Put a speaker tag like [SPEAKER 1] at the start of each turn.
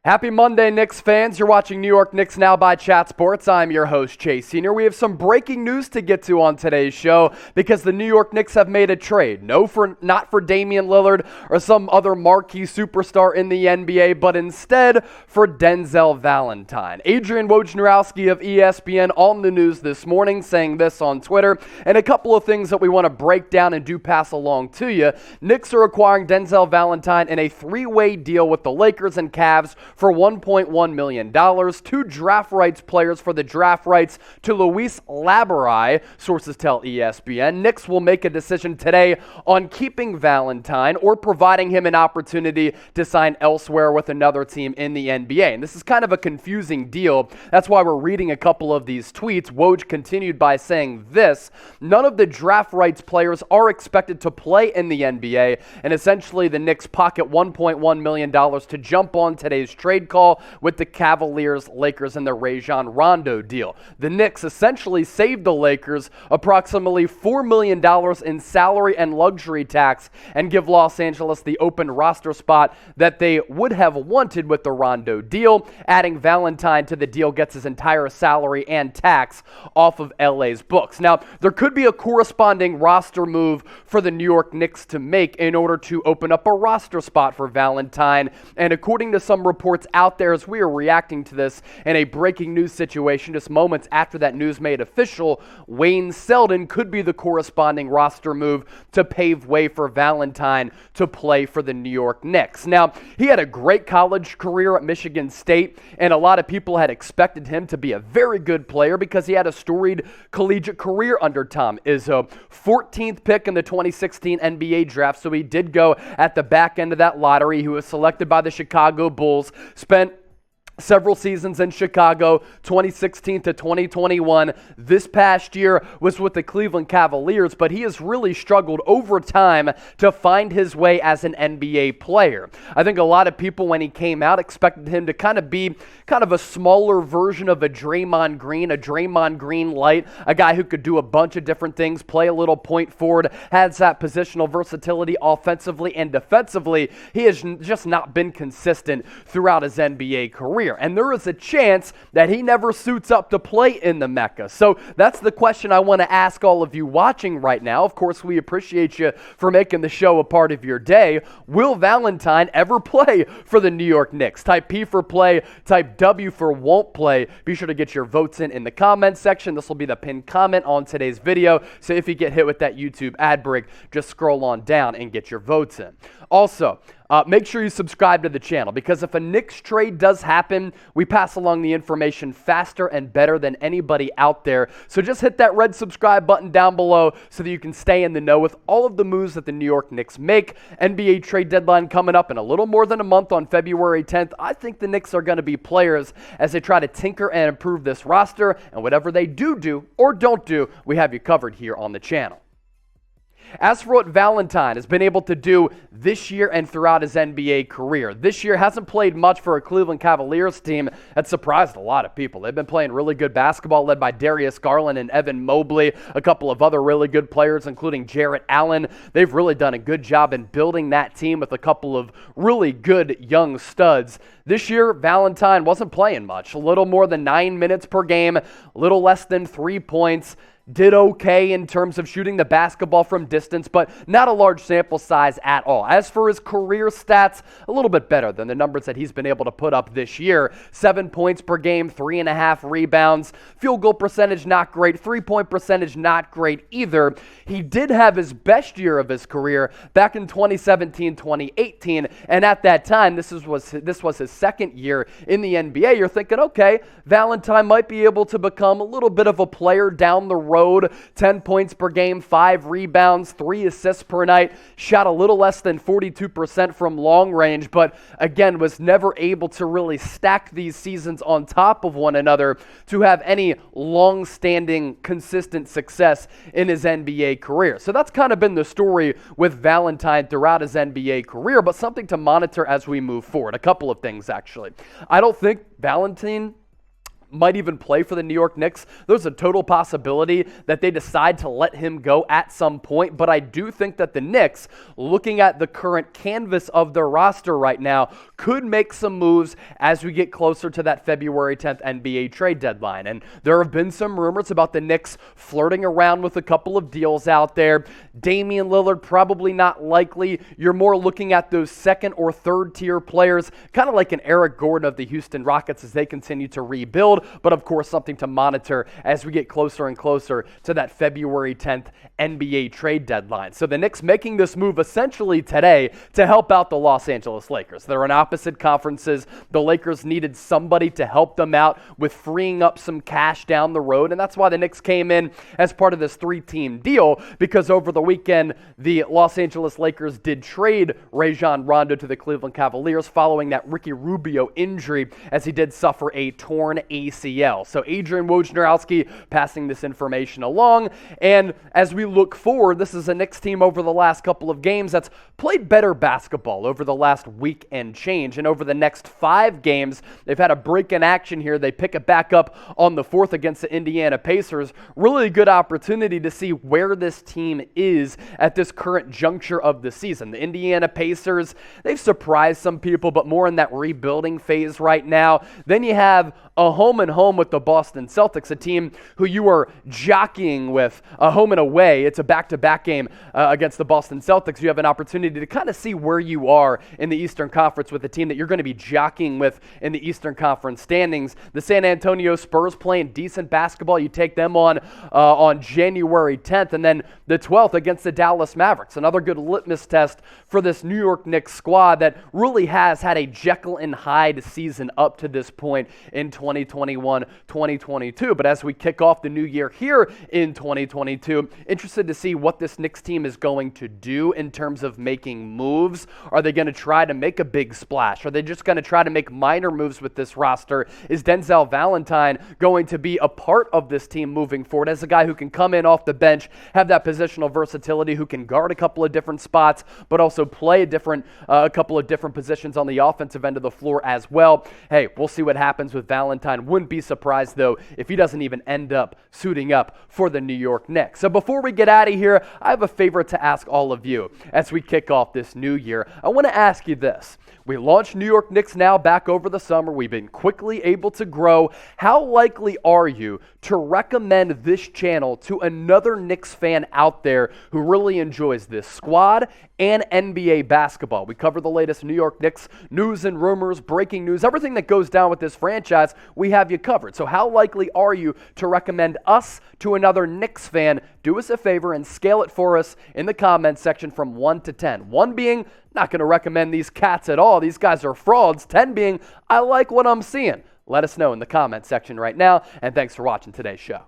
[SPEAKER 1] Happy Monday, Knicks fans. You're watching New York Knicks Now by Chat Sports. I'm your host, Chase Senior. We have some breaking news to get to on today's show because the New York Knicks have made a trade. Not for Damian Lillard or some other marquee superstar in the NBA, but instead for Denzel Valentine. Adrian Wojnarowski of ESPN on the news this morning saying this on Twitter, and a couple of things that we want to break down and do pass along to you. Knicks are acquiring Denzel Valentine in a three-way deal with the Lakers and Cavs for $1.1 million, two draft rights players for the draft rights to Luis Laborai, sources tell ESPN. Knicks will make a decision today on keeping Valentine or providing him an opportunity to sign elsewhere with another team in the NBA. And this is kind of a confusing deal. That's why we're reading a couple of these tweets. Woj continued by saying this: none of the draft rights players are expected to play in the NBA, and essentially the Knicks pocket $1.1 million to jump on today's trade call with the Cavaliers, Lakers, and the Rajon Rondo deal. The Knicks essentially saved the Lakers approximately $4 million in salary and luxury tax and give Los Angeles the open roster spot that they would have wanted with the Rondo deal. Adding Valentine to the deal gets his entire salary and tax off of LA's books. Now, there could be a corresponding roster move for the New York Knicks to make in order to open up a roster spot for Valentine, and according to some reports out there as we are reacting to this in a breaking news situation just moments after that news made official, Wayne Selden could be the corresponding roster move to pave way for Valentine to play for the New York Knicks. Now, he had a great college career at Michigan State, and a lot of people had expected him to be a very good player because he had a storied collegiate career under Tom Izzo. 14th pick in the 2016 NBA draft, so he did go at the back end of that lottery. He was selected by the Chicago Bulls, spent several seasons in Chicago, 2016 to 2021. This past year was with the Cleveland Cavaliers, but he has really struggled over time to find his way as an NBA player. I think a lot of people, when he came out, expected him to kind of be a smaller version of a Draymond Green light, a guy who could do a bunch of different things, play a little point forward, has that positional versatility offensively and defensively. He has just not been consistent throughout his NBA career. And there is a chance that he never suits up to play in the Mecca. So that's the question I want to ask all of you watching right now. Of course, we appreciate you for making the show a part of your day. Will Valentine ever play for the New York Knicks? Type P for play, type W for won't play. Be sure to get your votes in the comments section. This will be the pinned comment on today's video. So if you get hit with that YouTube ad break, just scroll on down and get your votes in. Also, make sure you subscribe to the channel, because if a Knicks trade does happen, we pass along the information faster and better than anybody out there. So just hit that red subscribe button down below so that you can stay in the know with all of the moves that the New York Knicks make. NBA trade deadline coming up in a little more than a month on February 10th. I think the Knicks are going to be players as they try to tinker and improve this roster, and whatever they do or don't do, we have you covered here on the channel. As for what Valentine has been able to do this year and throughout his NBA career, this year hasn't played much for a Cleveland Cavaliers team that surprised a lot of people. They've been playing really good basketball, led by Darius Garland and Evan Mobley, a couple of other really good players, including Jarrett Allen. They've really done a good job in building that team with a couple of really good young studs. This year, Valentine wasn't playing much, a little more than 9 minutes per game, a little less than 3 points. Did okay in terms of shooting the basketball from distance, but not a large sample size at all. As for his career stats, a little bit better than the numbers that he's been able to put up this year. 7 points per game, 3.5 rebounds. Field goal percentage, not great. 3-point percentage, not great either. He did have his best year of his career back in 2017-2018, and at that time, this was his second year in the NBA. You're thinking, okay, Valentine might be able to become a little bit of a player down the road. 10 points per game, 5 rebounds, 3 assists per night, shot a little less than 42% from long range, but again, was never able to really stack these seasons on top of one another to have any long-standing, consistent success in his NBA career. So that's kind of been the story with Valentine throughout his NBA career, but something to monitor as we move forward. A couple of things, actually. I don't think Valentine might even play for the New York Knicks. There's a total possibility that they decide to let him go at some point, but I do think that the Knicks, looking at the current canvas of their roster right now, could make some moves as we get closer to that February 10th NBA trade deadline. And there have been some rumors about the Knicks flirting around with a couple of deals out there. Damian Lillard, probably not likely. You're more looking at those second or third tier players, kind of like an Eric Gordon of the Houston Rockets as they continue to rebuild, but of course something to monitor as we get closer and closer to that February 10th NBA trade deadline. So the Knicks making this move essentially today to help out the Los Angeles Lakers. They're in opposite conferences. The Lakers needed somebody to help them out with freeing up some cash down the road, and that's why the Knicks came in as part of this 3-team deal, because over the weekend, the Los Angeles Lakers did trade Rajon Rondo to the Cleveland Cavaliers following that Ricky Rubio injury, as he did suffer a torn ACL. So Adrian Wojnarowski passing this information along, and as we look forward, this is a Knicks team over the last couple of games that's played better basketball over the last week and change, and over the next 5 games, they've had a break in action here. They pick it back up on the 4th against the Indiana Pacers. Really good opportunity to see where this team is at this current juncture of the season. The Indiana Pacers, they've surprised some people, but more in that rebuilding phase right now. Then you have a home and home with the Boston Celtics, a team who you are jockeying with, a home and away. It's a back-to-back game against the Boston Celtics. You have an opportunity to kind of see where you are in the Eastern Conference with the team that you're going to be jockeying with in the Eastern Conference standings. The San Antonio Spurs playing decent basketball. You take them on January 10th, and then the 12th against the Dallas Mavericks. Another good litmus test for this New York Knicks squad that really has had a Jekyll and Hyde season up to this point in 2021-2022. But as we kick off the new year here in 2022, interested to see what this Knicks team is going to do in terms of making moves. Are they going to try to make a big splash? Are they just going to try to make minor moves with this roster? Is Denzel Valentine going to be a part of this team moving forward as a guy who can come in off the bench, have that positional versatility, who can guard a couple of different spots, but also play a couple of different positions on the offensive end of the floor as well? Hey, we'll see what happens with Valentine. Wouldn't be surprised, though, if he doesn't even end up suiting up for the New York Knicks. So before we get out of here, I have a favor to ask all of you as we kick off this new year. I want to ask you this. We launched New York Knicks Now back over the summer. We've been quickly able to grow. How likely are you to recommend this channel to another Knicks fan out there who really enjoys this squad and NBA basketball? We cover the latest New York Knicks news and rumors, breaking news, everything that goes down with this franchise, we have you covered. So how likely are you to recommend us to another Knicks fan? Do us a favor and scale it for us in the comments section from 1 to 10. 1 being, not going to recommend these cats at all. These guys are frauds. 10 being, I like what I'm seeing. Let us know in the comments section right now, and thanks for watching today's show.